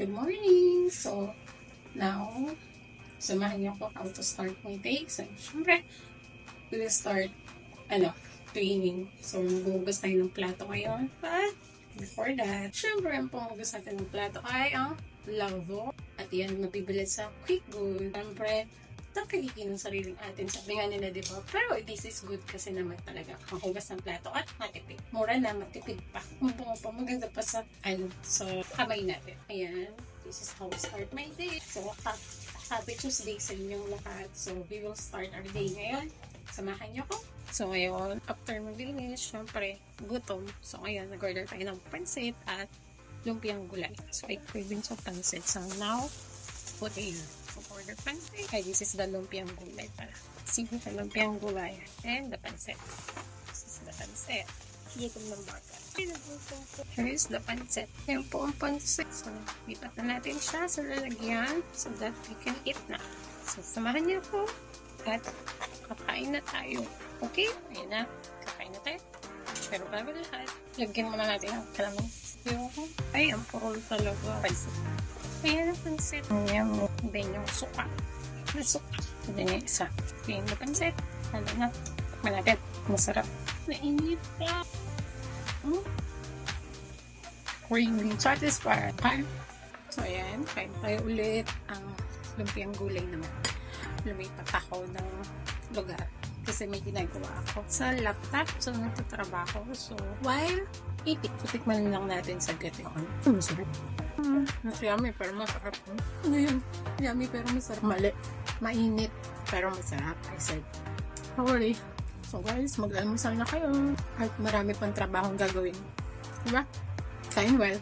Good morning! So, now, samahan niyo ako how to start my day. So, syempre, we will start, cleaning. So, maghugas tayo ng plato ngayon. But, before that, syempre, ang panghugas natin ng plato ay ang lavabo. At yan, mabibili sa Quick Good. Syempre, tangkalikin ng sariling atin. Sabi nga nila, di ba? Pero this is good kasi naman talaga. Ang hugas ng plato at matipid. Mura na, matipid pa. Mabango pa, maganda pa sa, sa kamay natin. Ayan. This is how we start my day. So, happy Tuesday sa inyong lahat. So, we will start our day ngayon. Samahan niyo ko. So, ngayon, after maglinis, syempre, gutom. So, ngayon, nag-order tayo ng pansit at lumpiang gulay. So, I craving sa pansit. So, now, put in. So, order pansit. Okay, this is the lumpiang gulay pala. Sige sa lumpiang gulay. And the pansit. This is the pansit. Gutom ng bata. Here is the pansit. Yan po ang pansit. So, lipat na natin siya sa lalagyan so that we can eat na. So, samahan niyo po at kakain na tayo. Okay? Ayan na. Kakain na tayo. Pero bago lahat, lagyan muna natin ang kalamansi. Ay, ang purol talaga. Pansit. Ayan ang pansit. Ayan mo. Then yung suka. Yung suka. Then yung isa. Ayan yung pansit. Hala na. Malapit. Masarap. Nainit pa. Really satisfied. So, ayan. Kain tayo ulit ang lumpiang gulay naman. Lumipat ako ng lugar. Kasi may ginagawa ako sa laptop. So, nagtatrabaho. So, while eating, tikman lang natin sa gatin. Masarap. Mas yummy pero masarap. Ano yun? Yummy pero masarap. Mali. Mainit pero masarap. I said. Sorry. So guys, mag-almusal na kayo. At marami pang trabahong gagawin. Diba? Kain well.